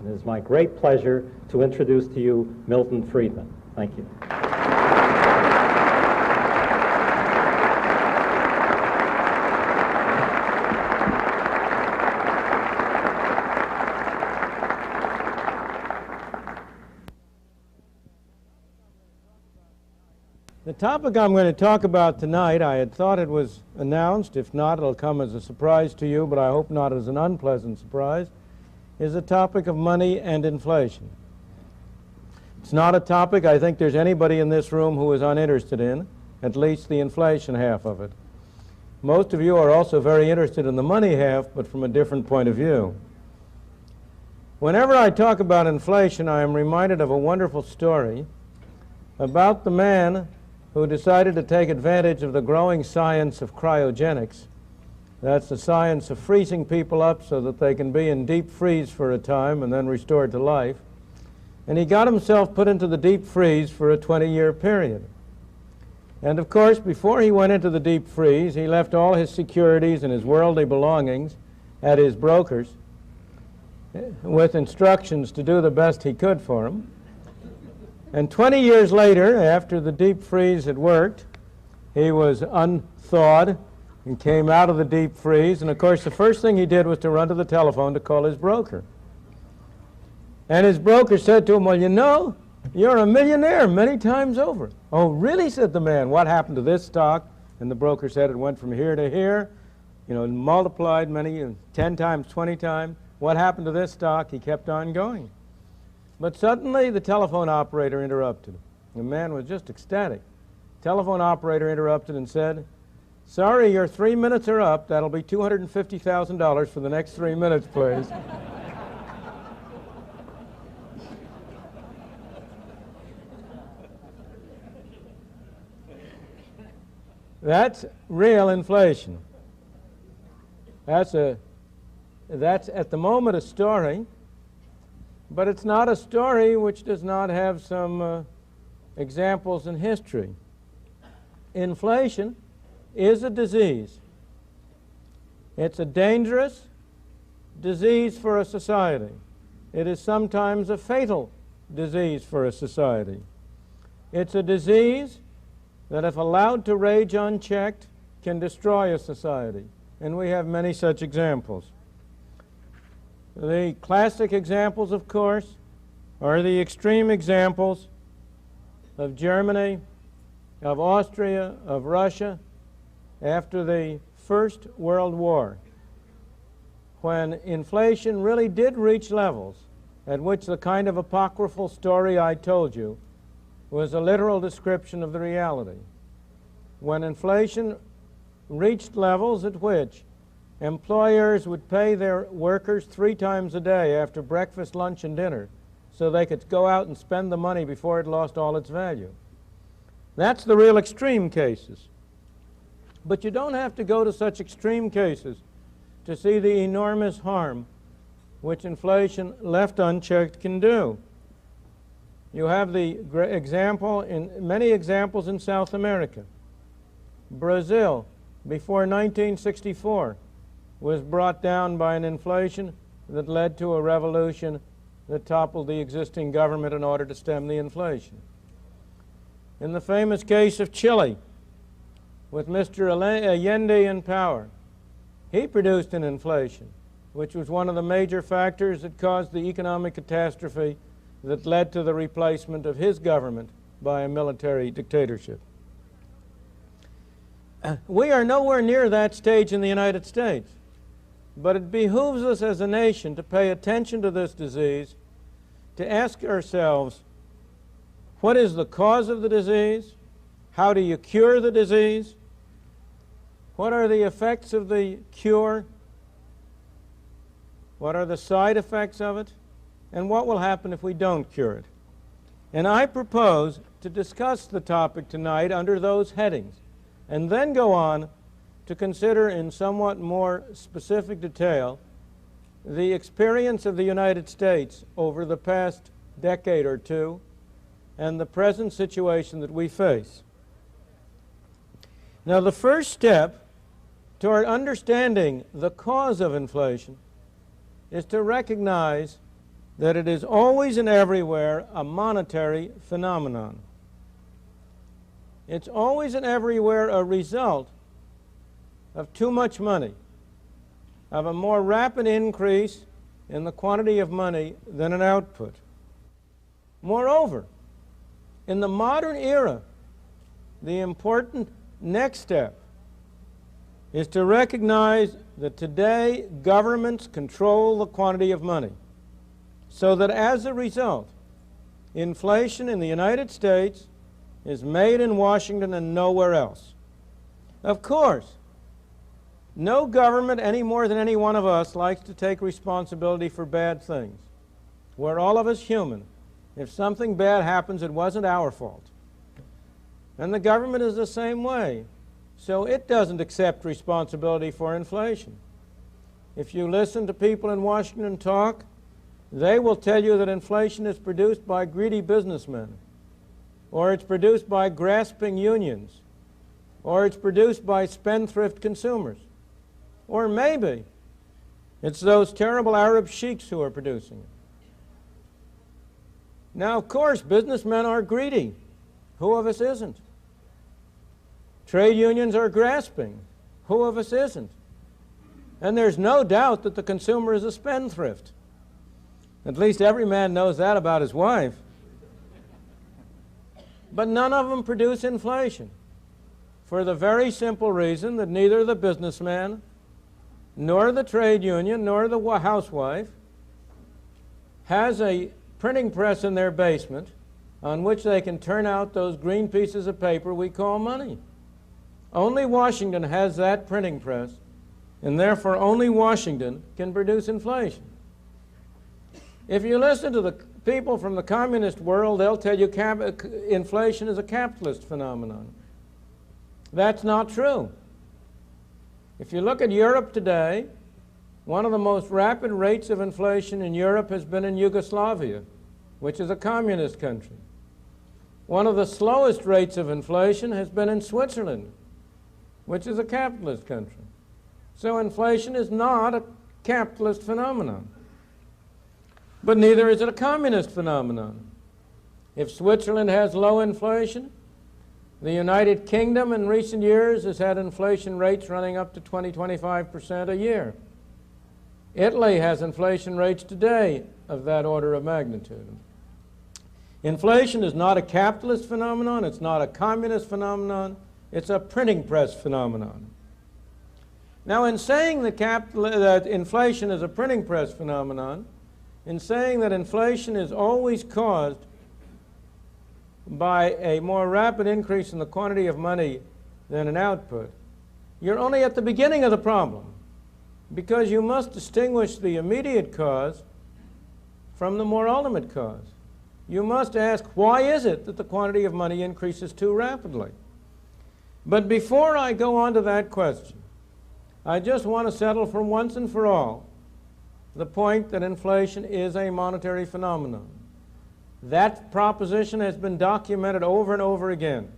It is my great pleasure to introduce to you Milton Friedman. Thank you. The topic I'm going to talk about tonight, I had thought it was announced. If not, it'll come as a surprise to you, but I hope not as an unpleasant surprise, is the topic of money and inflation. It's not a topic I think there's anybody in this room who is uninterested in, at least the inflation half of it. Most of you are also very interested in the money half, but from a different point of view. Whenever I talk about inflation, I am reminded of a wonderful story about the man who decided to take advantage of the growing science of cryogenics. That's the science of freezing people up so that they can be in deep freeze for a time and then restored to life. And he got himself put into the deep freeze for a 20-year period. And of course, before he went into the deep freeze, he left all his securities and his worldly belongings at his brokers with instructions to do the best he could for him. And 20 years later, after the deep freeze had worked, he was unthawed and came out of the deep freeze. And of course, the first thing he did was to run to the telephone to call his broker. And his broker said to him, "Well, you know, you're a millionaire many times over." "Oh, really?" said the man. "What happened to this stock?" And the broker said it went from here to here, multiplied 10 times, 20 times. "What happened to this stock?" He kept on going. But suddenly the telephone operator interrupted. The man was just ecstatic. The telephone operator interrupted and said, "Sorry, your 3 minutes are up. That'll be $250,000 for the next 3 minutes, please." That's real inflation. That's at the moment a story. But it's not a story which does not have some examples in history. Inflation is a disease. It's a dangerous disease for a society. It is sometimes a fatal disease for a society. It's a disease that, if allowed to rage unchecked, can destroy a society. And we have many such examples. The classic examples, of course, are the extreme examples of Germany, of Austria, of Russia after the First World War, when inflation really did reach levels at which the kind of apocryphal story I told you was a literal description of the reality. When inflation reached levels at which employers would pay their workers 3 times a day after breakfast, lunch, and dinner so they could go out and spend the money before it lost all its value. That's the real extreme cases. But you don't have to go to such extreme cases to see the enormous harm which inflation left unchecked can do. You have the many examples in South America. Brazil, before 1964, was brought down by an inflation that led to a revolution that toppled the existing government in order to stem the inflation. In the famous case of Chile, with Mr. Allende in power, he produced an inflation, which was one of the major factors that caused the economic catastrophe that led to the replacement of his government by a military dictatorship. We are nowhere near that stage in the United States. But it behooves us as a nation to pay attention to this disease, to ask ourselves, what is the cause of the disease? How do you cure the disease? What are the effects of the cure? What are the side effects of it? And what will happen if we don't cure it? And I propose to discuss the topic tonight under those headings, and then go on to consider in somewhat more specific detail the experience of the United States over the past decade or two and the present situation that we face. Now, the first step toward understanding the cause of inflation is to recognize that it is always and everywhere a monetary phenomenon. It's always and everywhere a result of too much money, of a more rapid increase in the quantity of money than an output. Moreover, in the modern era, the important next step is to recognize that today governments control the quantity of money, so that as a result, inflation in the United States is made in Washington and nowhere else. Of course, no government any more than any one of us likes to take responsibility for bad things. We're all of us human. If something bad happens, it wasn't our fault. And the government is the same way. So it doesn't accept responsibility for inflation. If you listen to people in Washington talk, they will tell you that inflation is produced by greedy businessmen, or it's produced by grasping unions, or it's produced by spendthrift consumers, or maybe it's those terrible Arab sheiks who are producing it. Now, of course, businessmen are greedy. Who of us isn't? Trade unions are grasping. Who of us isn't? And there's no doubt that the consumer is a spendthrift. At least every man knows that about his wife. But none of them produce inflation, for the very simple reason that neither the businessman, nor the trade union, nor the housewife has a printing press in their basement on which they can turn out those green pieces of paper we call money. Only Washington has that printing press, and therefore only Washington can produce inflation. If you listen to the people from the communist world, they'll tell you inflation is a capitalist phenomenon. That's not true. If you look at Europe today, one of the most rapid rates of inflation in Europe has been in Yugoslavia, which is a communist country. One of the slowest rates of inflation has been in Switzerland, which is a capitalist country. So inflation is not a capitalist phenomenon. But neither is it a communist phenomenon. If Switzerland has low inflation, the United Kingdom in recent years has had inflation rates running up to 20–25% a year. Italy has inflation rates today of that order of magnitude. Inflation is not a capitalist phenomenon, it's not a communist phenomenon, it's a printing press phenomenon. Now, in saying that inflation is a printing press phenomenon, in saying that inflation is always caused by a more rapid increase in the quantity of money than an output, you're only at the beginning of the problem, because you must distinguish the immediate cause from the more ultimate cause. You must ask, why is it that the quantity of money increases too rapidly? But before I go on to that question, I just want to settle for once and for all the point that inflation is a monetary phenomenon. That proposition has been documented over and over again.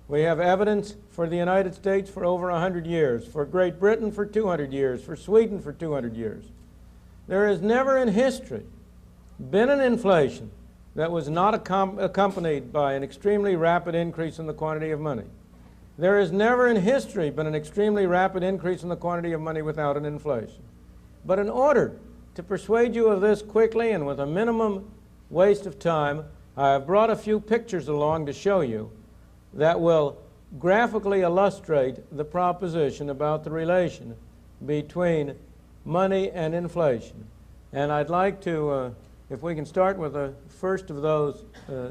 We have evidence for the United States for over 100 years, for Great Britain for 200 years, for Sweden for 200 years. There has never in history been an inflation that was not accompanied by an extremely rapid increase in the quantity of money. There has never in history been an extremely rapid increase in the quantity of money without an inflation. But in order to persuade you of this quickly and with a minimum waste of time, I have brought a few pictures along to show you that will graphically illustrate the proposition about the relation between money and inflation. And I'd like to, if we can start with the first of those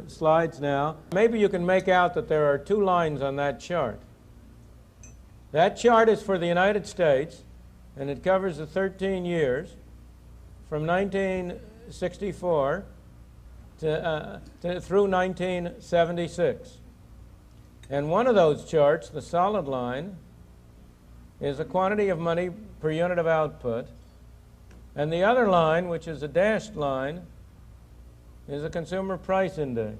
slides now. Maybe you can make out that there are two lines on that chart. That chart is for the United States, and it covers the 13 years from 1964 through 1976. And one of those charts, the solid line, is the quantity of money per unit of output. And the other line, which is a dashed line, is the consumer price index.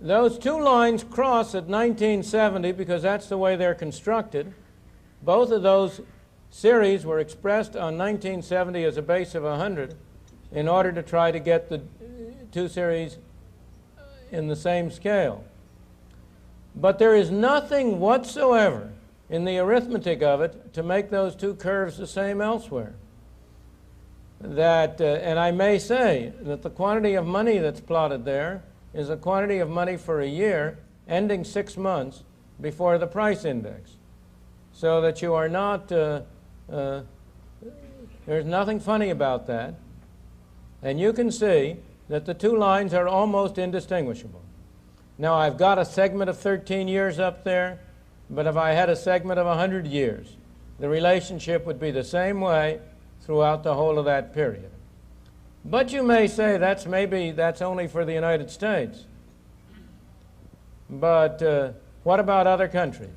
Those two lines cross at 1970 because that's the way they're constructed. Both of those series were expressed on 1970 as a base of 100. in order to try to get the two series in the same scale. But there is nothing whatsoever in the arithmetic of it to make those two curves the same elsewhere. And I may say that the quantity of money that's plotted there is a quantity of money for a year ending 6 months before the price index. So that you are not, there's nothing funny about that. And you can see that the two lines are almost indistinguishable. Now, I've got a segment of 13 years up there, but if I had a segment of 100 years, the relationship would be the same way throughout the whole of that period. But you may say that's only for the United States. But what about other countries?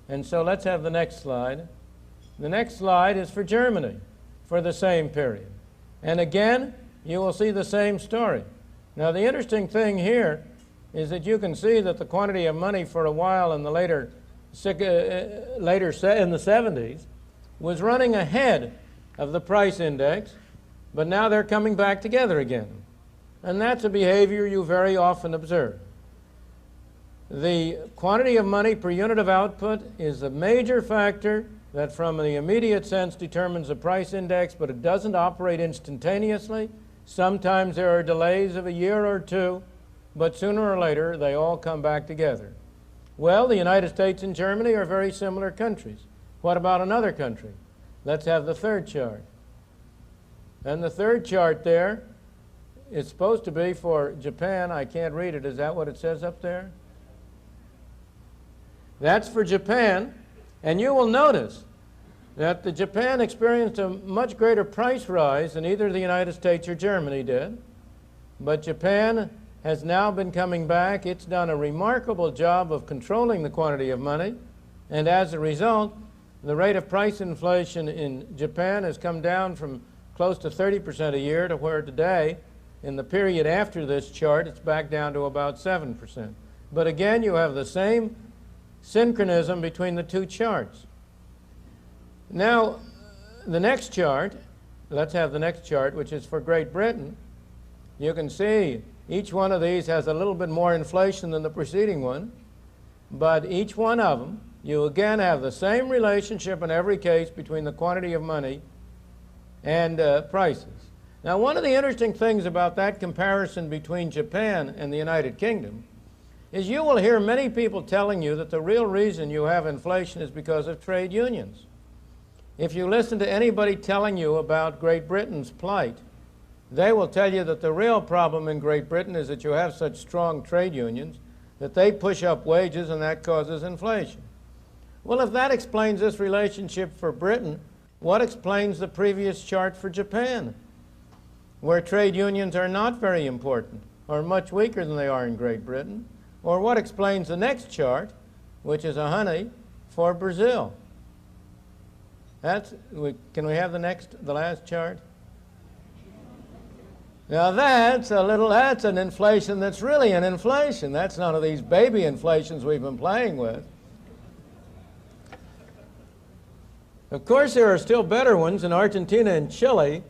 And so let's have the next slide. The next slide is for Germany for the same period. And again, you will see the same story. Now, the interesting thing here is that you can see that the quantity of money for a while in the later in the 70s was running ahead of the price index, but now they're coming back together again. And that's a behavior you very often observe. The quantity of money per unit of output is a major factor that from the immediate sense determines the price index, but it doesn't operate instantaneously. Sometimes there are delays of a year or two, but sooner or later they all come back together. Well, the United States and Germany are very similar countries. What about another country? Let's have the third chart. And the third chart there is supposed to be for Japan. I can't read it. Is that what it says up there? That's for Japan. And you will notice that Japan experienced a much greater price rise than either the United States or Germany did. But Japan has now been coming back. It's done a remarkable job of controlling the quantity of money. And as a result, the rate of price inflation in Japan has come down from close to 30% a year to where today, in the period after this chart, it's back down to about 7%. But again, you have the same synchronism between the two charts. Now, the next chart, let's have the next chart, which is for Great Britain. You can see each one of these has a little bit more inflation than the preceding one, but each one of them, you again have the same relationship in every case between the quantity of money and prices. Now, one of the interesting things about that comparison between Japan and the United Kingdom is you will hear many people telling you that the real reason you have inflation is because of trade unions. If you listen to anybody telling you about Great Britain's plight, they will tell you that the real problem in Great Britain is that you have such strong trade unions that they push up wages and that causes inflation. Well, if that explains this relationship for Britain, what explains the previous chart for Japan, where trade unions are not very important or much weaker than they are in Great Britain? Or what explains the next chart, which is a honey, for Brazil? Can we have the last chart? Now that's an inflation that's really an inflation. That's none of these baby inflations we've been playing with. Of course, there are still better ones in Argentina and Chile,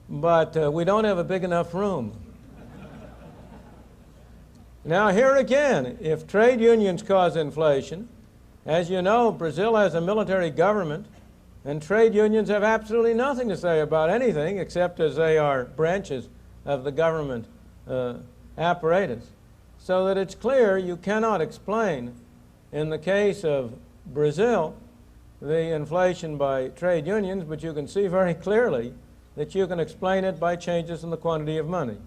but we don't have a big enough room. Now here again, if trade unions cause inflation, as you know, Brazil has a military government, and trade unions have absolutely nothing to say about anything except as they are branches of the government apparatus. So that it's clear you cannot explain, in the case of Brazil, the inflation by trade unions, but you can see very clearly that you can explain it by changes in the quantity of money.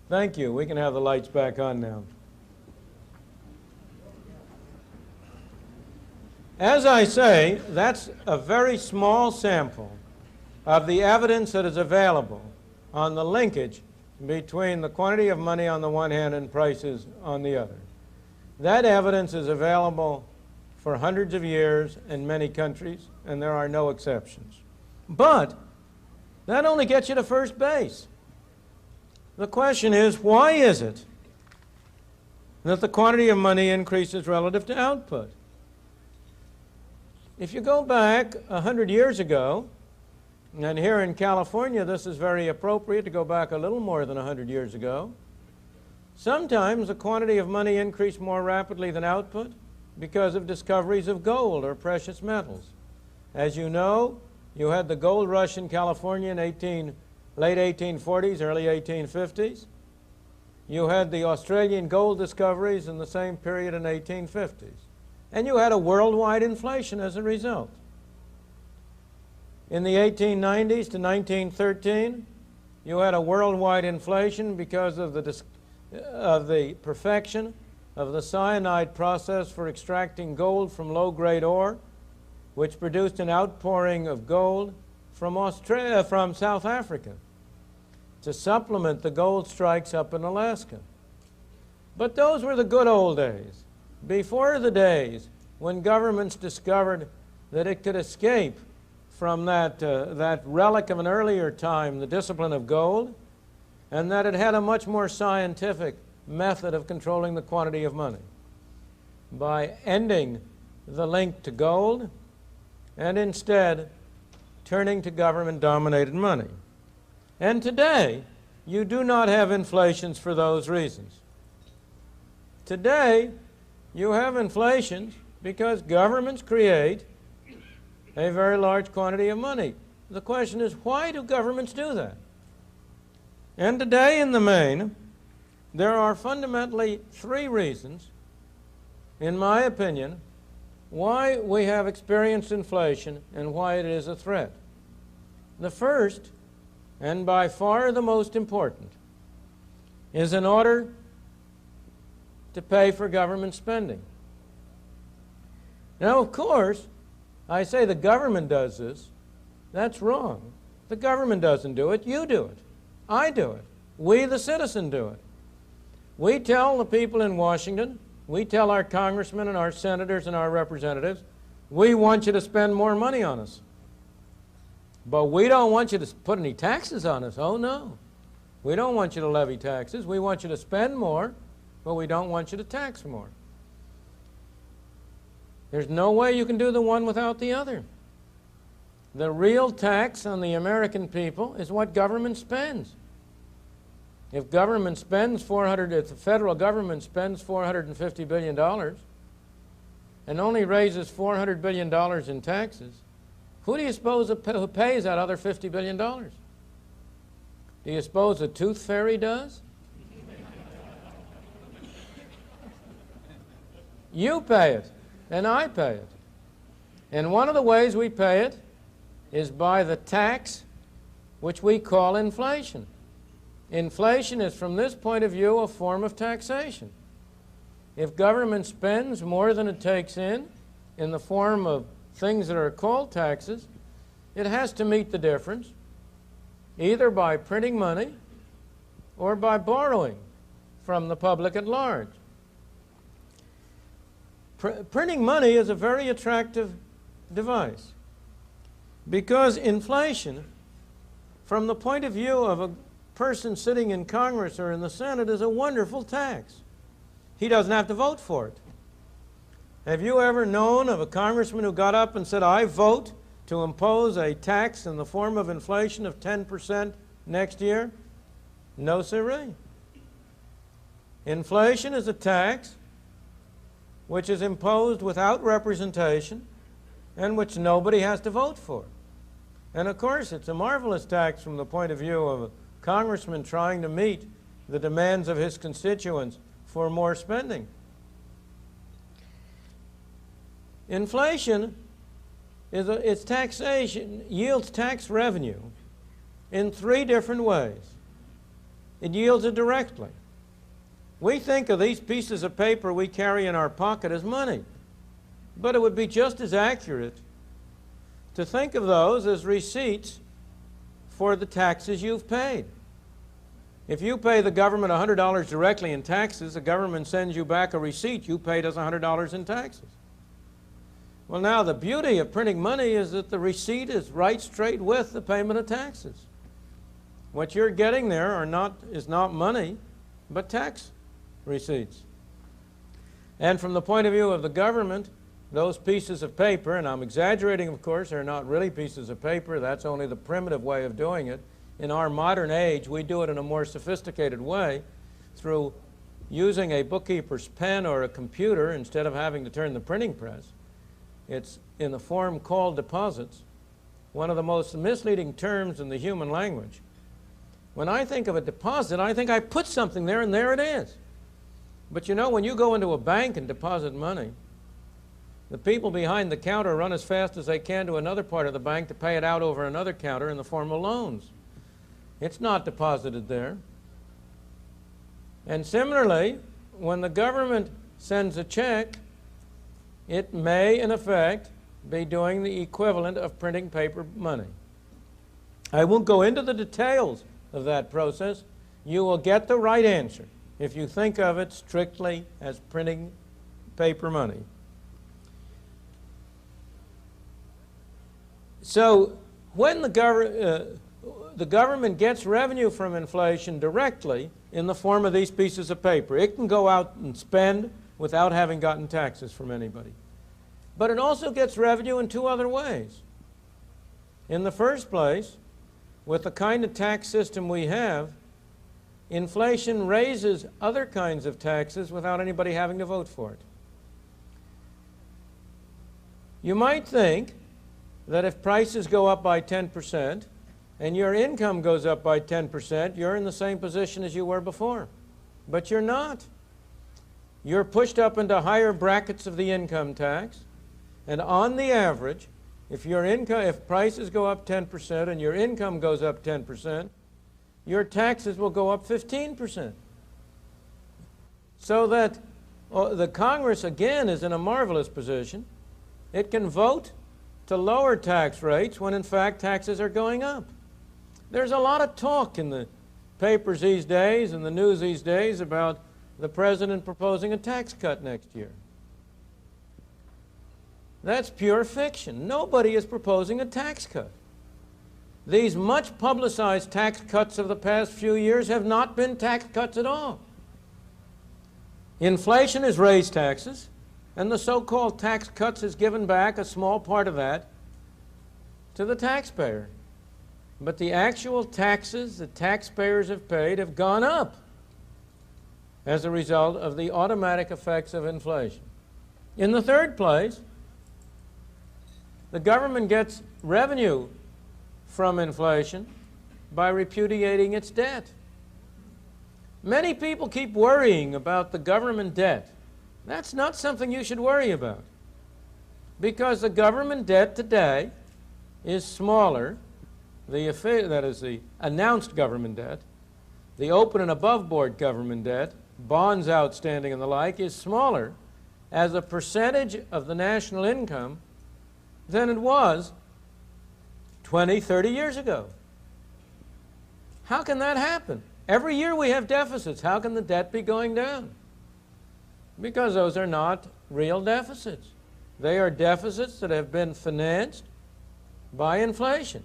Thank you. We can have the lights back on now. As I say, that's a very small sample of the evidence that is available on the linkage between the quantity of money on the one hand and prices on the other. That evidence is available for hundreds of years in many countries, and there are no exceptions. But that only gets you to first base. The question is, why is it that the quantity of money increases relative to output? If you go back 100 years ago, And here in California, this is very appropriate to go back a little more than 100 years ago. Sometimes the quantity of money increased more rapidly than output because of discoveries of gold or precious metals. As you know, you had the gold rush in California in late 1840s, early 1850s. You had the Australian gold discoveries in the same period in 1850s. And you had a worldwide inflation as a result. In the 1890s to 1913, you had a worldwide inflation because of the perfection of the cyanide process for extracting gold from low-grade ore, which produced an outpouring of gold from South Africa to supplement the gold strikes up in Alaska. But those were the good old days, before the days when governments discovered that it could escape from that relic of an earlier time, the discipline of gold, and that it had a much more scientific method of controlling the quantity of money by ending the link to gold and instead turning to government-dominated money. And today, you do not have inflations for those reasons. Today, you have inflations because governments create a very large quantity of money. The question is, why do governments do that? And today, in the main, there are fundamentally three reasons, in my opinion, why we have experienced inflation and why it is a threat. The first, and by far the most important, is in order to pay for government spending. Now, of course, I say the government does this. That's wrong. The government doesn't do it. You do it. I do it. We, the citizen, do it. We tell the people in Washington, we tell our congressmen and our senators and our representatives, we want you to spend more money on us. But we don't want you to put any taxes on us. Oh, no. We don't want you to levy taxes. We want you to spend more, but we don't want you to tax more. There's no way you can do the one without the other. The real tax on the American people is what government spends. If government spends if the federal government spends $450 billion and only raises $400 billion in taxes, who do you suppose who pays that other $50 billion? Do you suppose the tooth fairy does? You pay it, and I pay it. And one of the ways we pay it is by the tax which we call inflation. Inflation is, from this point of view, a form of taxation. If government spends more than it takes in the form of things that are called taxes, it has to meet the difference, either by printing money or by borrowing from the public at large. Printing money is a very attractive device because inflation, from the point of view of a person sitting in Congress or in the Senate, is a wonderful tax. He doesn't have to vote for it. Have you ever known of a congressman who got up and said, I vote to impose a tax in the form of inflation of 10% next year? No, sirree. Inflation is a tax which is imposed without representation and which nobody has to vote for. And of course, it's a marvelous tax from the point of view of a congressman trying to meet the demands of his constituents for more spending. Inflation its taxation yields tax revenue in three different ways. It yields it directly. We think of these pieces of paper we carry in our pocket as money, but it would be just as accurate to think of those as receipts for the taxes you've paid. If you pay the government $100 directly in taxes, the government sends you back a receipt. You paid us $100 in taxes. Well, now, the beauty of printing money is that the receipt is right straight with the payment of taxes. What you're getting there is not money, but tax receipts. And from the point of view of the government, those pieces of paper, and I'm exaggerating, of course, they're not really pieces of paper. That's only the primitive way of doing it. In our modern age, we do it in a more sophisticated way through using a bookkeeper's pen or a computer instead of having to turn the printing press. It's in the form called deposits, one of the most misleading terms in the human language. When I think of a deposit, I think I put something there and there it is. But you know, when you go into a bank and deposit money, the people behind the counter run as fast as they can to another part of the bank to pay it out over another counter in the form of loans. It's not deposited there. And similarly, when the government sends a check, it may, in effect, be doing the equivalent of printing paper money. I won't go into the details of that process. You will get the right answer if you think of it strictly as printing paper money. So when the government gets revenue from inflation directly in the form of these pieces of paper, it can go out and spend without having gotten taxes from anybody. But it also gets revenue in two other ways. In the first place, with the kind of tax system we have, inflation raises other kinds of taxes without anybody having to vote for it. You might think that if prices go up by 10% and your income goes up by 10%, you're in the same position as you were before. But you're not. You're pushed up into higher brackets of the income tax, and on the average, if prices go up 10% and your income goes up 10%, your taxes will go up 15%. So that the Congress, again, is in a marvelous position. It can vote to lower tax rates when, in fact, taxes are going up. There's a lot of talk in the papers these days and the news these days about the president proposing a tax cut next year. That's pure fiction. Nobody is proposing a tax cut. These much publicized tax cuts of the past few years have not been tax cuts at all. Inflation has raised taxes, and the so-called tax cuts has given back a small part of that to the taxpayer. But the actual taxes that taxpayers have paid have gone up as a result of the automatic effects of inflation. In the third place, the government gets revenue from inflation by repudiating its debt. Many people keep worrying about the government debt. That's not something you should worry about, because the government debt today is smaller, that is the announced government debt, the open and above board government debt, bonds outstanding and the like, is smaller as a percentage of the national income than it was 20, 30 years ago. How can that happen? Every year we have deficits. How can the debt be going down? Because those are not real deficits. They are deficits that have been financed by inflation.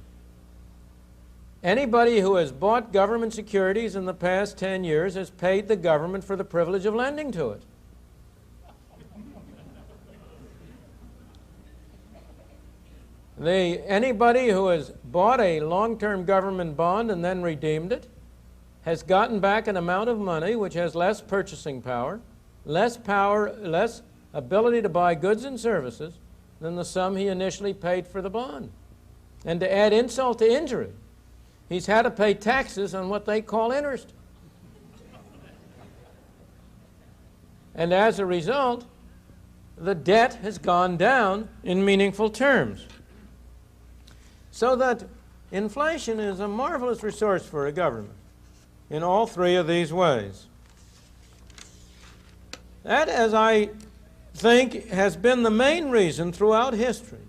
Anybody who has bought government securities in the past 10 years has paid the government for the privilege of lending to it. Anybody who has bought a long-term government bond and then redeemed it has gotten back an amount of money which has less purchasing power, less ability to buy goods and services than the sum he initially paid for the bond. And to add insult to injury, he's had to pay taxes on what they call interest. And as a result, the debt has gone down in meaningful terms. So that inflation is a marvelous resource for a government in all three of these ways. That, as I think, has been the main reason throughout history,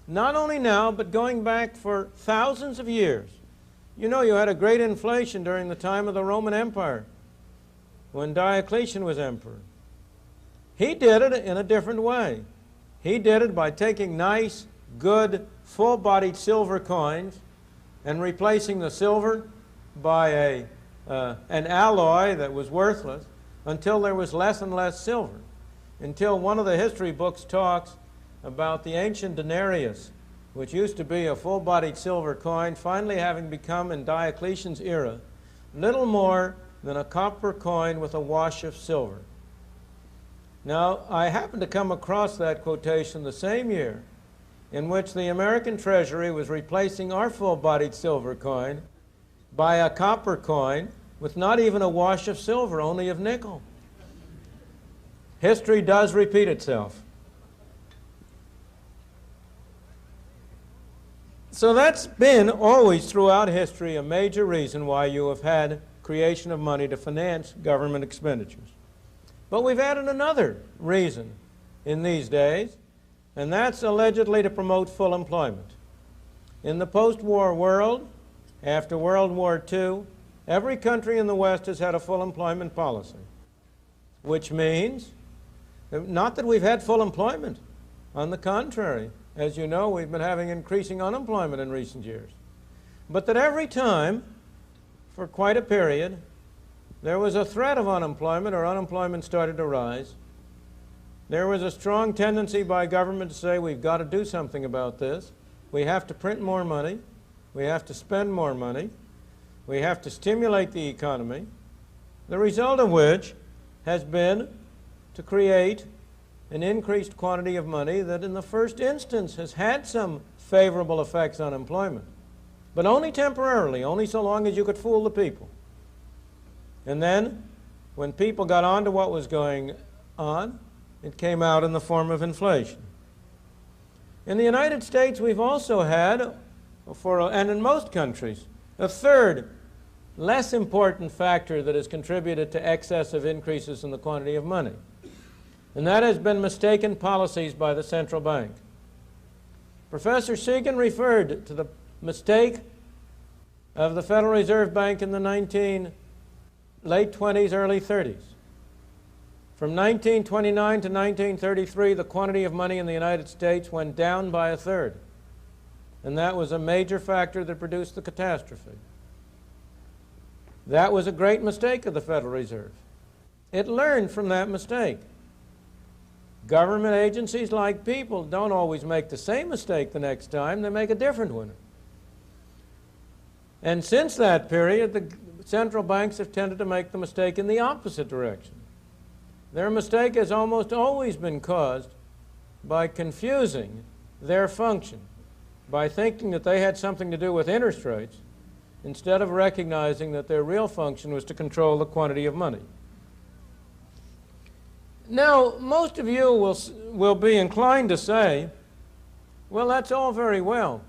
not only now, but going back for thousands of years. You know, you had a great inflation during the time of the Roman Empire, when Diocletian was emperor. He did it in a different way. He did it by taking nice, good, full-bodied silver coins and replacing the silver by an alloy that was worthless until there was less and less silver. until one of the history books talks about the ancient denarius, which used to be a full-bodied silver coin, finally having become, in Diocletian's era, little more than a copper coin with a wash of silver. Now, I happened to come across that quotation the same year in which the American Treasury was replacing our full-bodied silver coin by a copper coin with not even a wash of silver, only of nickel. History does repeat itself. So that's been always throughout history a major reason why you have had creation of money to finance government expenditures. But we've added another reason in these days, and that's allegedly to promote full employment. In the post-war world, after World War II, every country in the West has had a full employment policy, which means not that we've had full employment. On the contrary, as you know, we've been having increasing unemployment in recent years. But that every time, for quite a period, there was a threat of unemployment or unemployment started to rise, there was a strong tendency by government to say, we've got to do something about this. We have to print more money. We have to spend more money. We have to stimulate the economy. The result of which has been to create an increased quantity of money that in the first instance has had some favorable effects on employment, but only temporarily, only so long as you could fool the people. And then, when people got on to what was going on, it came out in the form of inflation. In the United States, we've also had, and in most countries, a third, less important factor that has contributed to excessive increases in the quantity of money. And that has been mistaken policies by the central bank. Professor Segan referred to the mistake of the Federal Reserve Bank in the late 20s, early 30s. From 1929 to 1933, the quantity of money in the United States went down by a third. And that was a major factor that produced the catastrophe. That was a great mistake of the Federal Reserve. It learned from that mistake. Government agencies, like people, don't always make the same mistake the next time. They make a different one. And since that period, the central banks have tended to make the mistake in the opposite direction. Their mistake has almost always been caused by confusing their function, by thinking that they had something to do with interest rates, instead of recognizing that their real function was to control the quantity of money. Now, most of you will be inclined to say, well, that's all very well,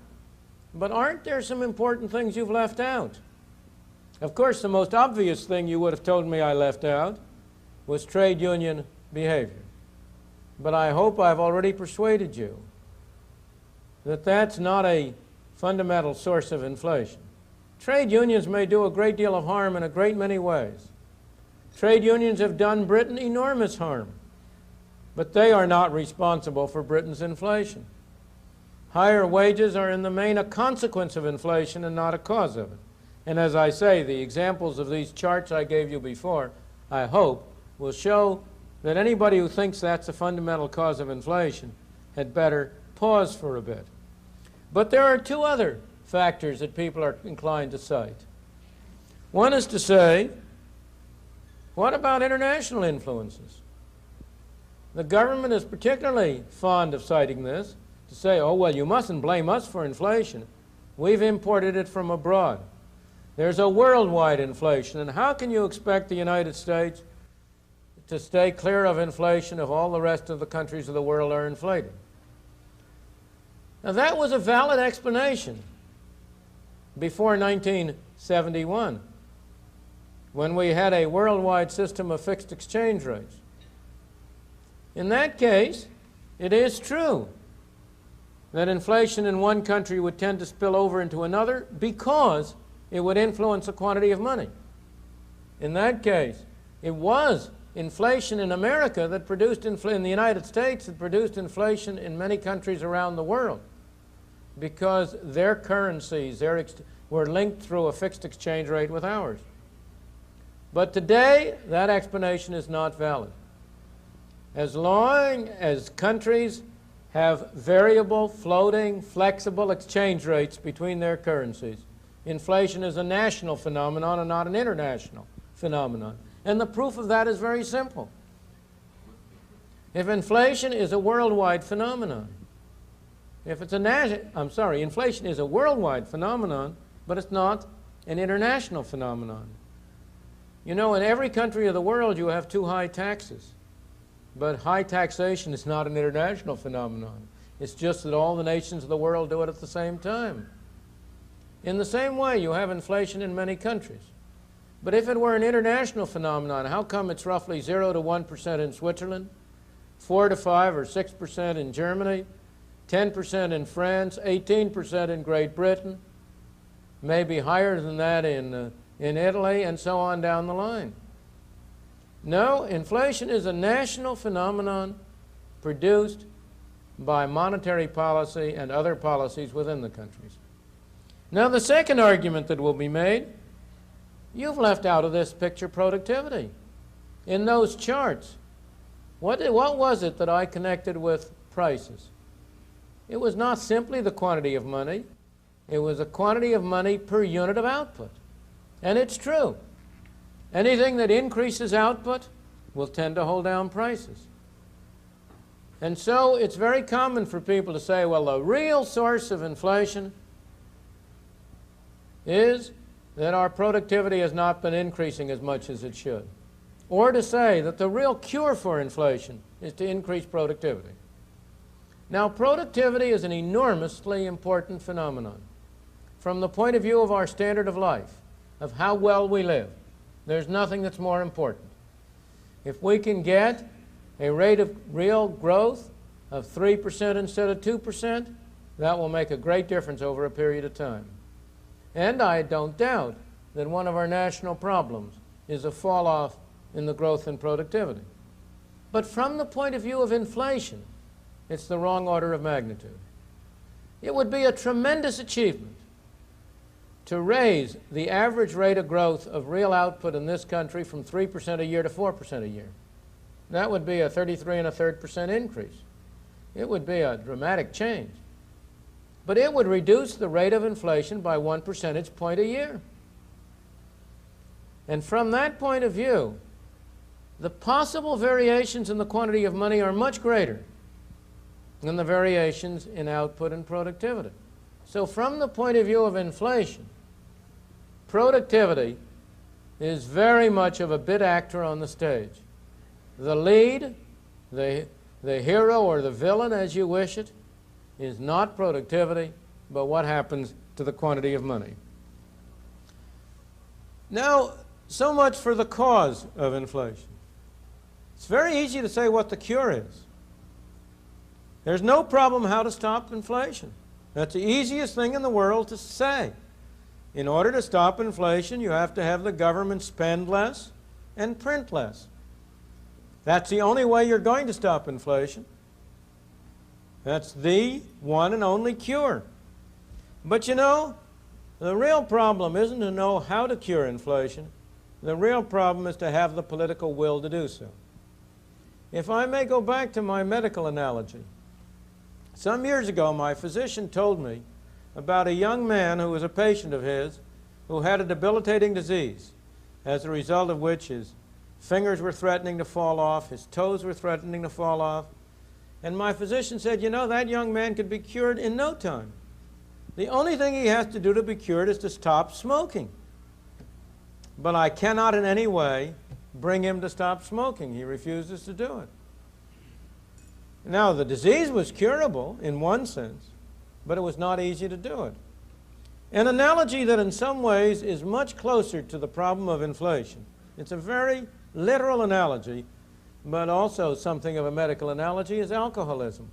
but aren't there some important things you've left out? Of course, the most obvious thing you would have told me I left out was trade union behavior. But I hope I've already persuaded you that that's not a fundamental source of inflation. Trade unions may do a great deal of harm in a great many ways. Trade unions have done Britain enormous harm, but they are not responsible for Britain's inflation. Higher wages are in the main a consequence of inflation and not a cause of it. And as I say, the examples of these charts I gave you before, I hope, will show that anybody who thinks that's a fundamental cause of inflation had better pause for a bit. But there are two other factors that people are inclined to cite. One is to say, what about international influences? The government is particularly fond of citing this, to say, oh, well, you mustn't blame us for inflation. We've imported it from abroad. There's a worldwide inflation, and how can you expect the United States to stay clear of inflation if all the rest of the countries of the world are inflating? Now, that was a valid explanation before 1971, when we had a worldwide system of fixed exchange rates. In that case, it is true that inflation in one country would tend to spill over into another because it would influence the quantity of money. In that case, it was inflation in America that produced in the United States that produced inflation in many countries around the world, because their currencies were linked through a fixed exchange rate with ours. But today, that explanation is not valid. As long as countries have variable, floating, flexible exchange rates between their currencies, inflation is a national phenomenon and not an international phenomenon. And the proof of that is very simple. If inflation is a worldwide phenomenon, inflation is a worldwide phenomenon, but it's not an international phenomenon. You know, in every country of the world you have too high taxes. But high taxation is not an international phenomenon. It's just that all the nations of the world do it at the same time. In the same way, you have inflation in many countries. But if it were an international phenomenon, how come it's roughly 0 to 1% in Switzerland, 4 to 5 or 6% in Germany, 10% in France, 18% in Great Britain, maybe higher than that in Italy, and so on down the line? No, inflation is a national phenomenon produced by monetary policy and other policies within the countries. Now, the second argument that will be made, you've left out of this picture productivity. In those charts, what was it that I connected with prices? It was not simply the quantity of money. It was a quantity of money per unit of output. And it's true. Anything that increases output will tend to hold down prices. And so it's very common for people to say, well, the real source of inflation is that our productivity has not been increasing as much as it should. Or to say that the real cure for inflation is to increase productivity. Now, productivity is an enormously important phenomenon. From the point of view of our standard of life, of how well we live, there's nothing that's more important. If we can get a rate of real growth of 3% instead of 2%, that will make a great difference over a period of time. And I don't doubt that one of our national problems is a fall-off in the growth in productivity. But from the point of view of inflation, it's the wrong order of magnitude. It would be a tremendous achievement to raise the average rate of growth of real output in this country from 3% a year to 4% a year. That would be a 33.33% increase. It would be a dramatic change. But it would reduce the rate of inflation by 1 percentage point a year. And from that point of view, the possible variations in the quantity of money are much greater than the variations in output and productivity. So from the point of view of inflation, productivity is very much of a bit actor on the stage. The lead, the hero or the villain, as you wish it, is not productivity, but what happens to the quantity of money. Now, so much for the cause of inflation. It's very easy to say what the cure is. There's no problem how to stop inflation. That's the easiest thing in the world to say. In order to stop inflation, you have to have the government spend less and print less. That's the only way you're going to stop inflation. That's the one and only cure. But you know, the real problem isn't to know how to cure inflation. The real problem is to have the political will to do so. If I may go back to my medical analogy, some years ago, my physician told me about a young man who was a patient of his who had a debilitating disease, as a result of which his fingers were threatening to fall off, his toes were threatening to fall off. And my physician said, you know, that young man could be cured in no time. The only thing he has to do to be cured is to stop smoking. But I cannot in any way bring him to stop smoking. He refuses to do it. Now, the disease was curable in one sense, but it was not easy to do it. An analogy that in some ways is much closer to the problem of inflation. It's a very literal analogy, but also something of a medical analogy, is alcoholism.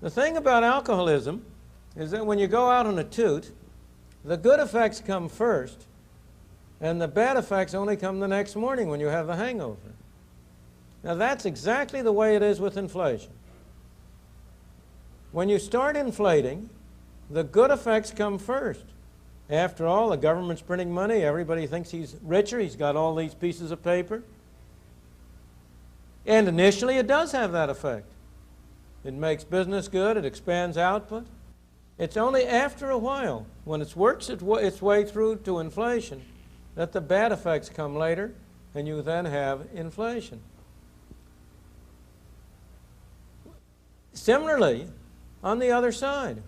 The thing about alcoholism is that when you go out on a toot, the good effects come first, and the bad effects only come the next morning when you have the hangover. Now, that's exactly the way it is with inflation. When you start inflating, the good effects come first. After all, the government's printing money. Everybody thinks he's richer. He's got all these pieces of paper. And initially it does have that effect. It makes business good, it expands output. It's only after a while, when it works its way through to inflation, that the bad effects come later, and you then have inflation. Similarly, on the other side,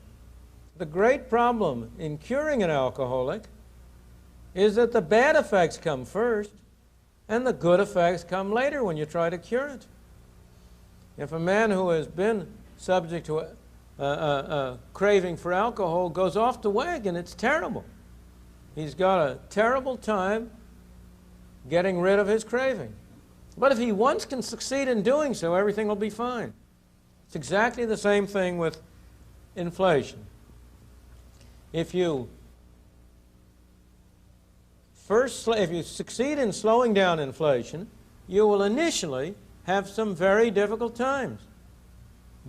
the great problem in curing an alcoholic is that the bad effects come first, and the good effects come later when you try to cure it. If a man who has been subject to a craving for alcohol goes off the wagon, it's terrible. He's got a terrible time getting rid of his craving. But if he once can succeed in doing so, everything will be fine. It's exactly the same thing with inflation. If you succeed in slowing down inflation, you will initially have some very difficult times.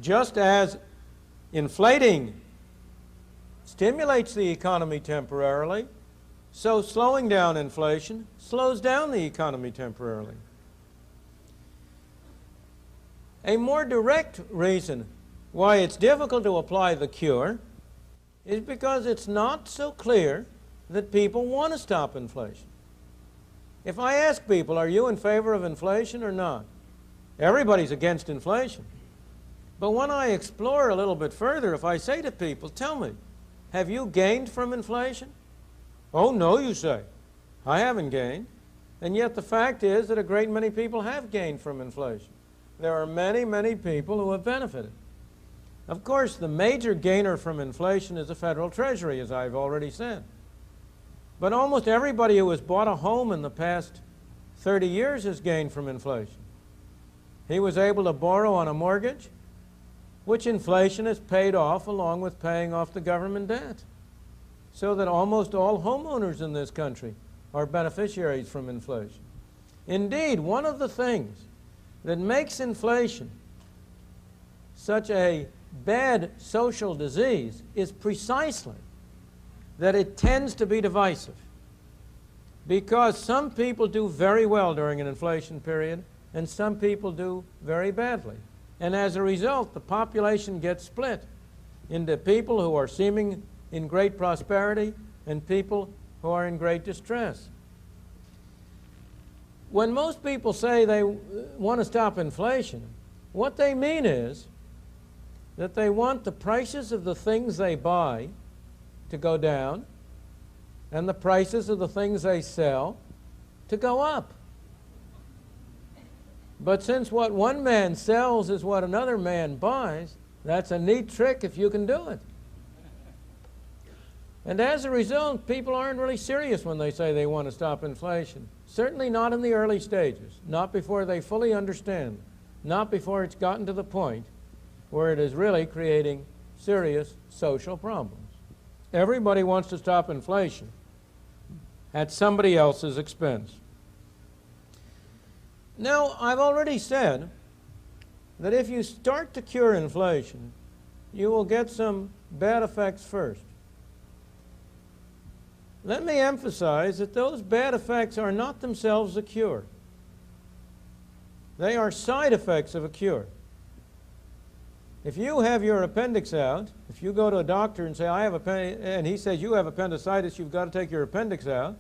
Just as inflating stimulates the economy temporarily, so slowing down inflation slows down the economy temporarily. A more direct reason why it's difficult to apply the cure is because it's not so clear that people want to stop inflation. If I ask people, are you in favor of inflation or not? Everybody's against inflation. But when I explore a little bit further, if I say to people, tell me, have you gained from inflation? Oh, no, you say. I haven't gained. And yet the fact is that a great many people have gained from inflation. There are many, many people who have benefited. Of course, the major gainer from inflation is the Federal Treasury, as I've already said. But almost everybody who has bought a home in the past 30 years has gained from inflation. He was able to borrow on a mortgage, which inflation has paid off along with paying off the government debt. So that almost all homeowners in this country are beneficiaries from inflation. Indeed, one of the things that makes inflation such a bad social disease is precisely that it tends to be divisive. Because some people do very well during an inflation period, and some people do very badly. And as a result, the population gets split into people who are seeming in great prosperity and people who are in great distress. When most people say they want to stop inflation, what they mean is that they want the prices of the things they buy to go down and the prices of the things they sell to go up. But since what one man sells is what another man buys, that's a neat trick if you can do it. And as a result, people aren't really serious when they say they want to stop inflation. Certainly not in the early stages, not before they fully understand, not before it's gotten to the point where it is really creating serious social problems. Everybody wants to stop inflation at somebody else's expense. Now, I've already said that if you start to cure inflation, you will get some bad effects first. Let me emphasize that those bad effects are not themselves a cure. They are side effects of a cure. If you have your appendix out, if you go to a doctor and say, and he says, you have appendicitis, you've got to take your appendix out.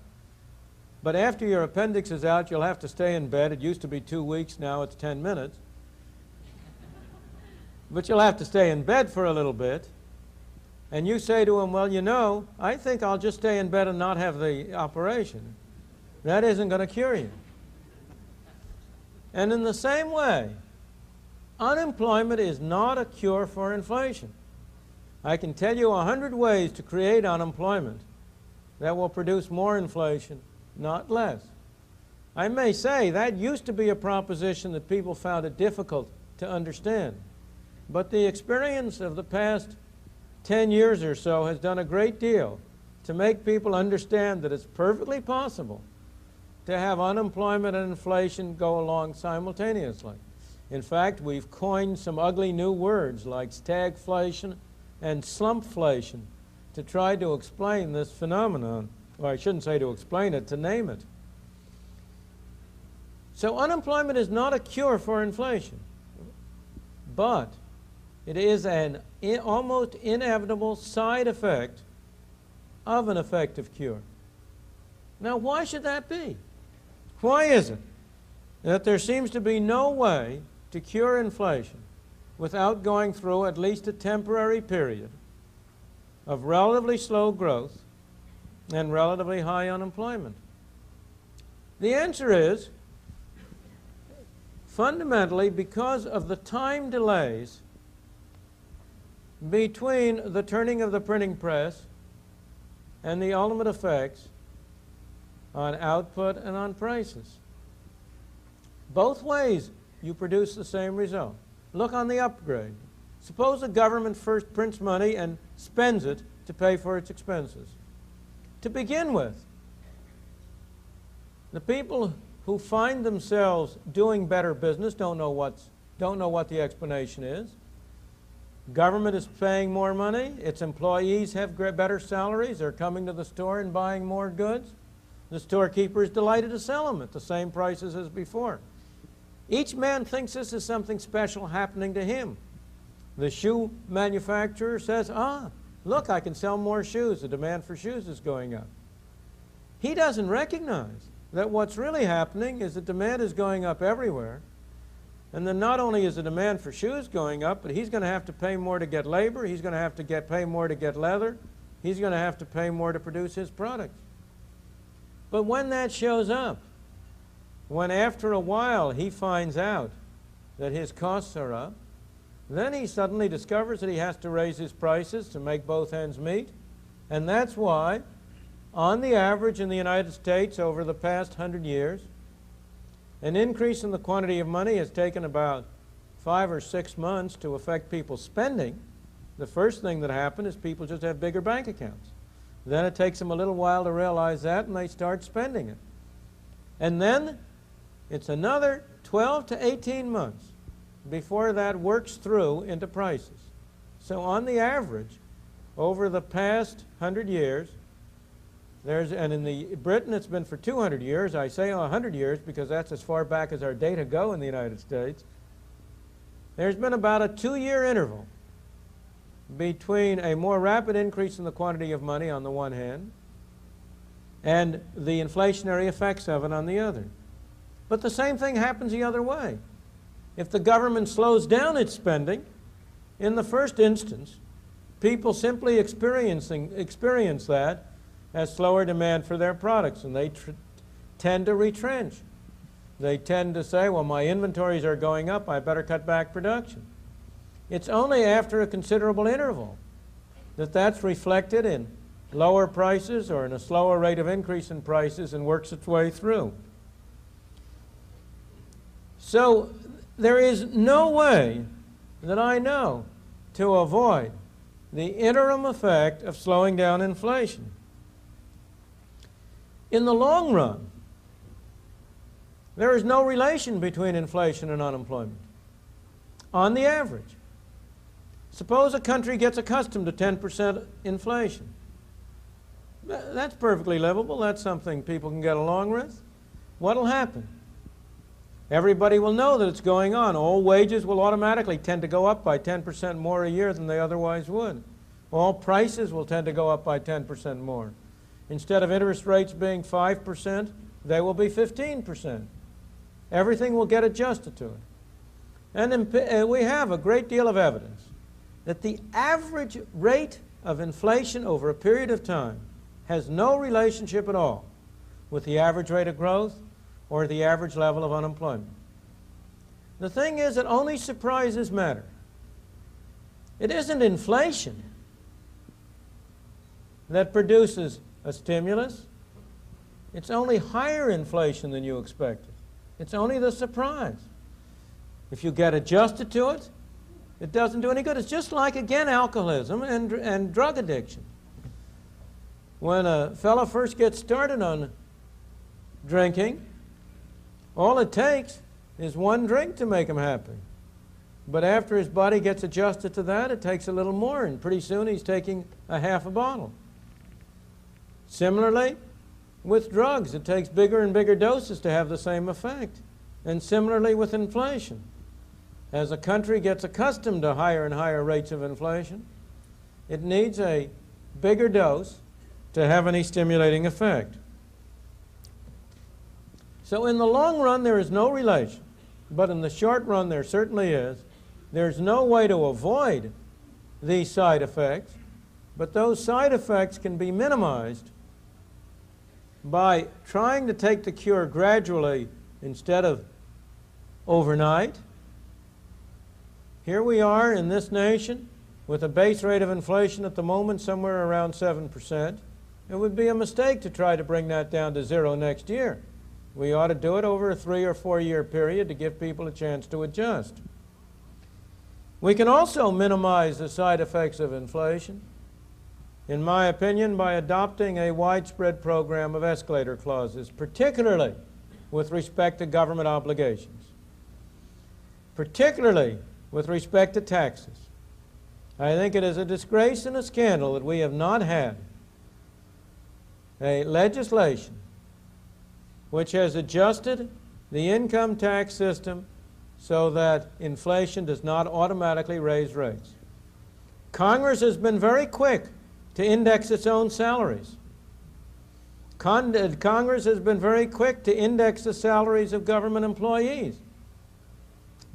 But after your appendix is out, you'll have to stay in bed. It used to be 2 weeks, now it's 10 minutes. But you'll have to stay in bed for a little bit. And you say to him, well, you know, I think I'll just stay in bed and not have the operation. That isn't going to cure you. And in the same way, unemployment is not a cure for inflation. I can tell you 100 ways to create unemployment that will produce more inflation, not less. I may say that used to be a proposition that people found it difficult to understand. But the experience of the past 10 years or so has done a great deal to make people understand that it's perfectly possible to have unemployment and inflation go along simultaneously. In fact, we've coined some ugly new words like stagflation and slumpflation to try to explain this phenomenon. Well, I shouldn't say to explain it, to name it. So unemployment is not a cure for inflation, but it is an almost inevitable side effect of an effective cure. Now, why should that be? Why is it that there seems to be no way to cure inflation without going through at least a temporary period of relatively slow growth and relatively high unemployment? The answer is fundamentally because of the time delays between the turning of the printing press and the ultimate effects on output and on prices. Both ways you produce the same result. Look on the upgrade. Suppose the government first prints money and spends it to pay for its expenses. To begin with, the people who find themselves doing better business don't know what the explanation is. Government is paying more money. Its employees have better salaries. They're coming to the store and buying more goods. The storekeeper is delighted to sell them at the same prices as before. Each man thinks this is something special happening to him. The shoe manufacturer says, look, I can sell more shoes. The demand for shoes is going up. He doesn't recognize that what's really happening is the demand is going up everywhere. And then not only is the demand for shoes going up, but he's going to have to pay more to get labor. He's going to have to pay more to get leather. He's going to have to pay more to produce his products. But when that shows up, when after a while he finds out that his costs are up, then he suddenly discovers that he has to raise his prices to make both ends meet. And that's why, on the average in the United States over the past 100 years, an increase in the quantity of money has taken about 5 or 6 months to affect people's spending. The first thing that happened is people just have bigger bank accounts. Then it takes them a little while to realize that, and they start spending it. And then it's another 12 to 18 months before that works through into prices. So on the average, over the past 100 years, and in Britain it's been for 200 years. I say 100 years because that's as far back as our data go in the United States. There's been about a 2-year interval between a more rapid increase in the quantity of money on the one hand and the inflationary effects of it on the other. But the same thing happens the other way. If the government slows down its spending, in the first instance, people simply experience that as slower demand for their products, and they tend to retrench. They tend to say, well, my inventories are going up, I better cut back production. It's only after a considerable interval that that's reflected in lower prices or in a slower rate of increase in prices and works its way through. So there is no way that I know to avoid the interim effect of slowing down inflation. In the long run, there is no relation between inflation and unemployment, on the average. Suppose a country gets accustomed to 10% inflation. That's perfectly livable. That's something people can get along with. What will happen? Everybody will know that it's going on. All wages will automatically tend to go up by 10% more a year than they otherwise would. All prices will tend to go up by 10% more. Instead of interest rates being 5%, they will be 15%. Everything will get adjusted to it. And we have a great deal of evidence that the average rate of inflation over a period of time has no relationship at all with the average rate of growth or the average level of unemployment. The thing is that only surprises matter. It isn't inflation that produces a stimulus. It's only higher inflation than you expected. It's only the surprise. If you get adjusted to it, it doesn't do any good. It's just like, again, alcoholism and drug addiction. When a fellow first gets started on drinking, all it takes is one drink to make him happy. But after his body gets adjusted to that, it takes a little more, and pretty soon he's taking a half a bottle. Similarly, with drugs, it takes bigger and bigger doses to have the same effect. And similarly with inflation. As a country gets accustomed to higher and higher rates of inflation, it needs a bigger dose to have any stimulating effect. So in the long run, there is no relation, but in the short run, there certainly is. There's no way to avoid these side effects, but those side effects can be minimized by trying to take the cure gradually instead of overnight. Here we are in this nation with a base rate of inflation at the moment somewhere around 7%. It would be a mistake to try to bring that down to 0 next year. We ought to do it over a 3 or 4 year period to give people a chance to adjust. We can also minimize the side effects of inflation, in my opinion, by adopting a widespread program of escalator clauses, particularly with respect to government obligations, particularly with respect to taxes. I think it is a disgrace and a scandal that we have not had a legislation which has adjusted the income tax system so that inflation does not automatically raise rates. Congress has been very quick to index its own salaries. Congress has been very quick to index the salaries of government employees.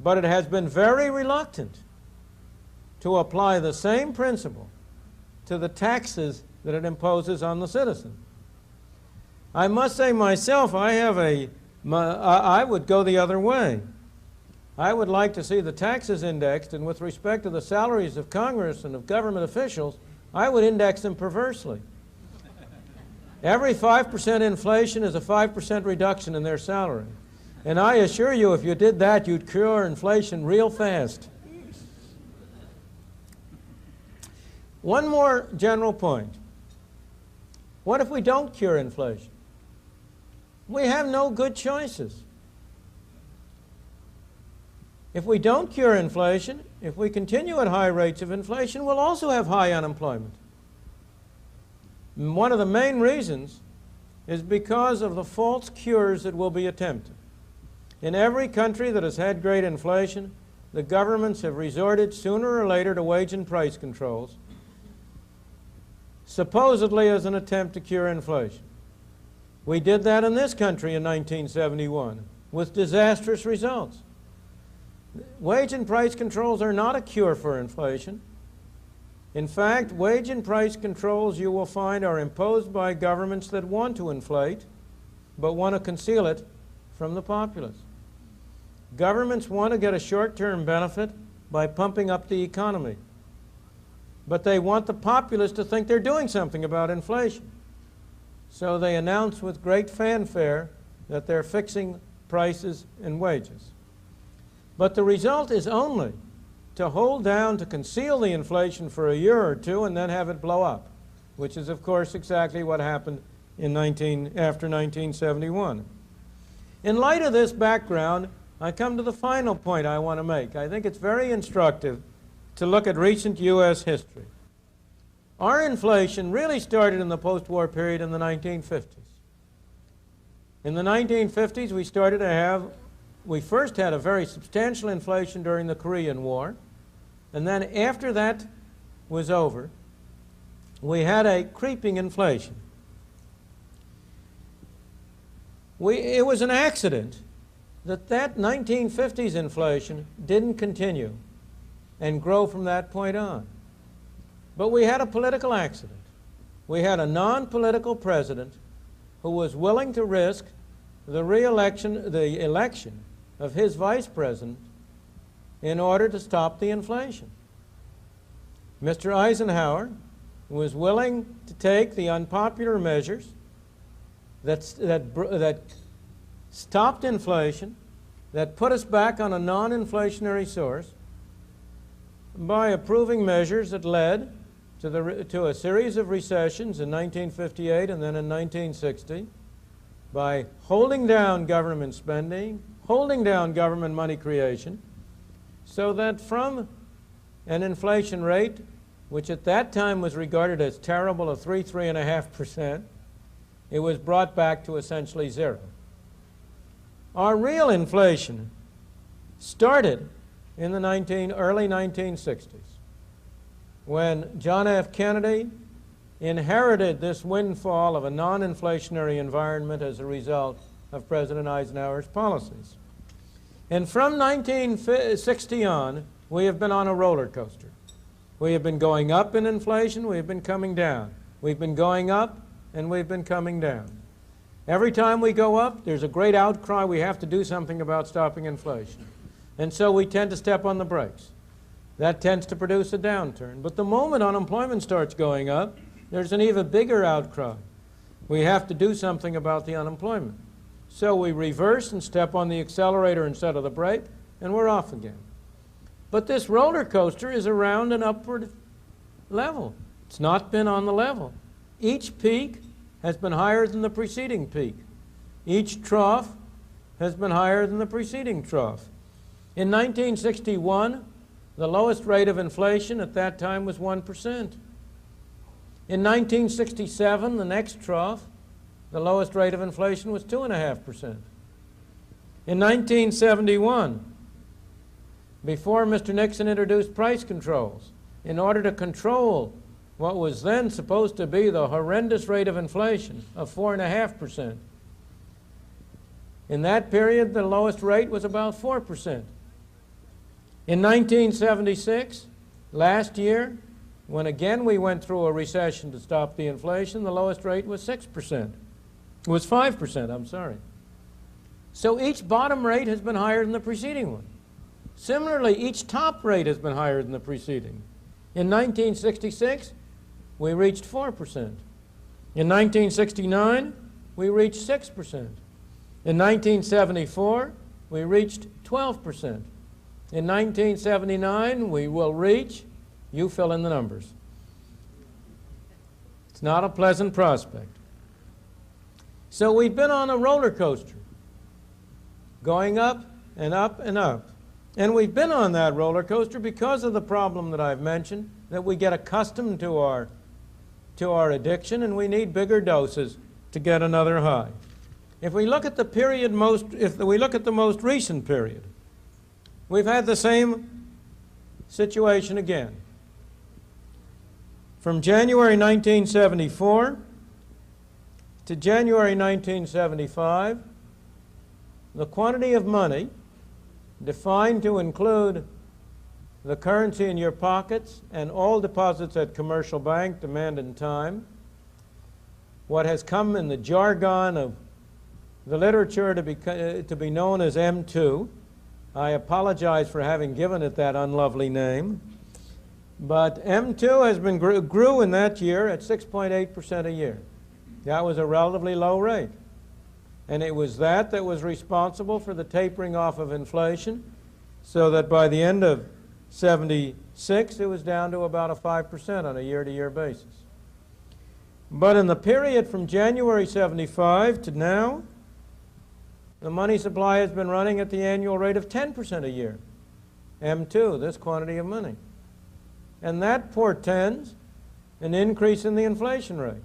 But it has been very reluctant to apply the same principle to the taxes that it imposes on the citizen. I must say myself, I would go the other way. I would like to see the taxes indexed, and with respect to the salaries of Congress and of government officials, I would index them perversely. Every 5% inflation is a 5% reduction in their salary. And I assure you, if you did that, you'd cure inflation real fast. One more general point. What if we don't cure inflation? We have no good choices. If we don't cure inflation, if we continue at high rates of inflation, we'll also have high unemployment. And one of the main reasons is because of the false cures that will be attempted. In every country that has had great inflation, the governments have resorted sooner or later to wage and price controls, supposedly as an attempt to cure inflation. We did that in this country in 1971 with disastrous results. Wage and price controls are not a cure for inflation. In fact, wage and price controls, you will find, are imposed by governments that want to inflate but want to conceal it from the populace. Governments want to get a short-term benefit by pumping up the economy, but they want the populace to think they're doing something about inflation. So they announce with great fanfare that they're fixing prices and wages. But the result is only to hold down, to conceal the inflation for a year or two and then have it blow up, which is, of course, exactly what happened after 1971. In light of this background, I come to the final point I want to make. I think it's very instructive to look at recent U.S. history. Our inflation really started in the post-war period in the 1950s. In the 1950s, we first had a very substantial inflation during the Korean War, and then after that was over, we had a creeping inflation. It was an accident that 1950s inflation didn't continue and grow from that point on. But we had a political accident. We had a non-political president who was willing to risk the election of his vice president in order to stop the inflation. Mr. Eisenhower was willing to take the unpopular measures that stopped inflation, that put us back on a non-inflationary source, by approving measures that led to a series of recessions in 1958 and then in 1960, by holding down government spending, holding down government money creation, so that from an inflation rate, which at that time was regarded as terrible, of 3.5%, it was brought back to essentially zero. Our real inflation started in the early 1960s, when John F. Kennedy inherited this windfall of a non-inflationary environment as a result of President Eisenhower's policies. And from 1960 on, we have been on a roller coaster. We have been going up in inflation, we have been coming down. We've been going up, and we've been coming down. Every time we go up, there's a great outcry, we have to do something about stopping inflation. And so we tend to step on the brakes. That tends to produce a downturn. But the moment unemployment starts going up, there's an even bigger outcry. We have to do something about the unemployment. So we reverse and step on the accelerator instead of the brake, and we're off again. But this roller coaster is around an upward level. It's not been on the level. Each peak has been higher than the preceding peak. Each trough has been higher than the preceding trough. In 1961, the lowest rate of inflation at that time was 1%. In 1967, the next trough, the lowest rate of inflation was 2.5%. In 1971, before Mr. Nixon introduced price controls, in order to control what was then supposed to be the horrendous rate of inflation of 4.5%. In that period, the lowest rate was about 4%. In 1976, last year, when again we went through a recession to stop the inflation, the lowest rate was 6%. It was 5%, I'm sorry. So each bottom rate has been higher than the preceding one. Similarly, each top rate has been higher than the preceding. In 1966, we reached 4%. In 1969, we reached 6%. In 1974, we reached 12%. In 1979, we will reach, you fill in the numbers. It's not a pleasant prospect. So we've been on a roller coaster, going up and up and up. And we've been on that roller coaster because of the problem that I've mentioned, that we get accustomed to our addiction, and we need bigger doses to get another high. If we look at the period the most recent period, we've had the same situation again. From January 1974 to January 1975, the quantity of money defined to include the currency in your pockets and all deposits at commercial bank, demand and time, what has come in the jargon of the literature to be known as M2. I apologize for having given it that unlovely name. But M2 has been grew in that year at 6.8% a year. That was a relatively low rate. And it was that was responsible for the tapering off of inflation, so that by the end of 76, it was down to about a 5% on a year-to-year basis. But in the period from January 75 to now, the money supply has been running at the annual rate of 10% a year. M2, this quantity of money. And that portends an increase in the inflation rate.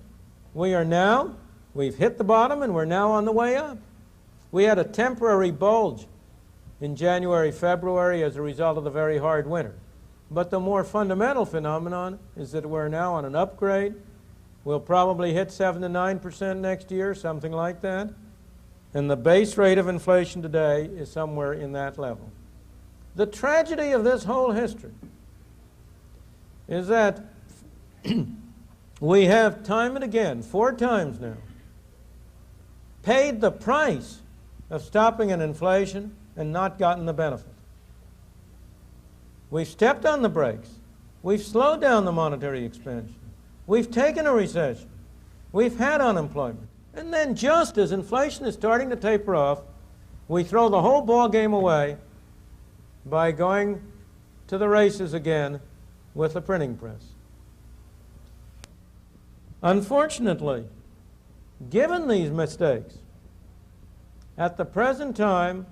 We've hit the bottom, and we're now on the way up. We had a temporary bulge in January, February as a result of the very hard winter. But the more fundamental phenomenon is that we're now on an upgrade. We'll probably hit 7 to 9% next year, something like that. And the base rate of inflation today is somewhere in that level. The tragedy of this whole history is that we have time and again, 4 times now, paid the price of stopping an inflation and not gotten the benefit. We've stepped on the brakes. We've slowed down the monetary expansion. We've taken a recession. We've had unemployment. And then just as inflation is starting to taper off, we throw the whole ball game away by going to the races again with the printing press. Unfortunately, given these mistakes, at the present time,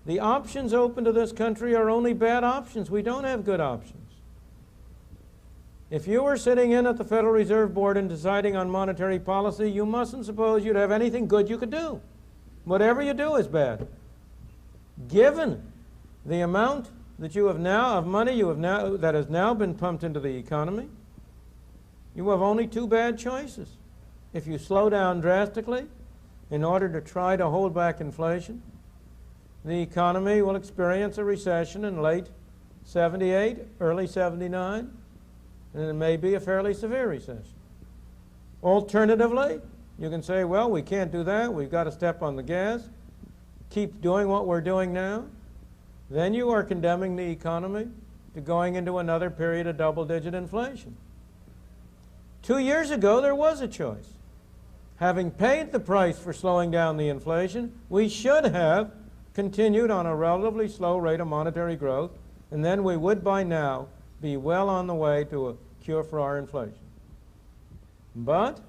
the options open to this country are only bad options. We don't have good options. If you were sitting in at the Federal Reserve Board and deciding on monetary policy, you mustn't suppose you'd have anything good you could do. Whatever you do is bad. given the amount that you have now of money that has now been pumped into the economy, you have only two bad choices. If you slow down drastically in order to try to hold back inflation, the economy will experience a recession in late 78, early 79, and it may be a fairly severe recession. Alternatively, you can say, well, we can't do that. We've got to step on the gas, keep doing what we're doing now. Then you are condemning the economy to going into another period of double-digit inflation. 2 years ago, there was a choice. Having paid the price for slowing down the inflation, we should have continued on a relatively slow rate of monetary growth, and then we would by now be well on the way to a cure for our inflation. But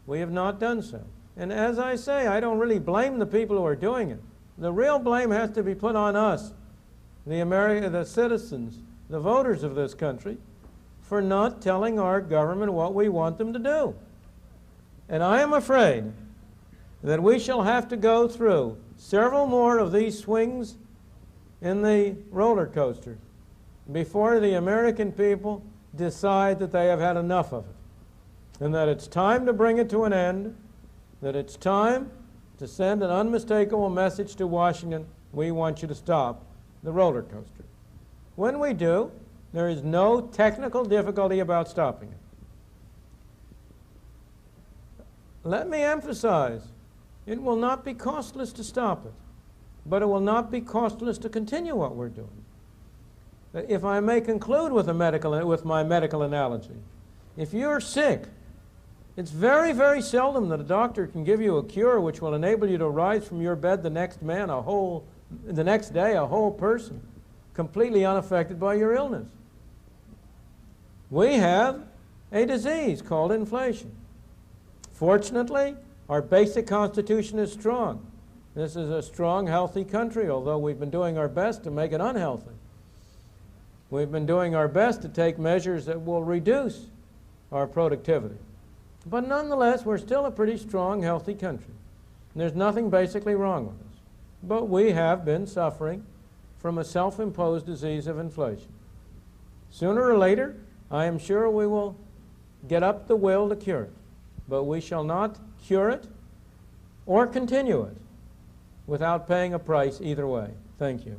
we have not done so. And as I say, I don't really blame the people who are doing it. The real blame has to be put on us, the citizens, the voters of this country, for not telling our government what we want them to do. And I am afraid that we shall have to go through several more of these swings in the roller coaster before the American people decide that they have had enough of it, and that it's time to bring it to an end, that it's time to send an unmistakable message to Washington: we want you to stop the roller coaster. When we do, there is no technical difficulty about stopping it. Let me emphasize, it will not be costless to stop it, but it will not be costless to continue what we're doing. If I may conclude with my medical analogy, if you're sick, it's very, very seldom that a doctor can give you a cure which will enable you to rise from your bed the next day a whole person, completely unaffected by your illness. We have a disease called inflation. Fortunately, our basic constitution is strong. This is a strong, healthy country, although we've been doing our best to make it unhealthy. We've been doing our best to take measures that will reduce our productivity. But nonetheless, we're still a pretty strong, healthy country. And there's nothing basically wrong with us. But we have been suffering from a self-imposed disease of inflation. Sooner or later, I am sure we will get up the will to cure it. But we shall not cure it or continue it without paying a price either way. Thank you.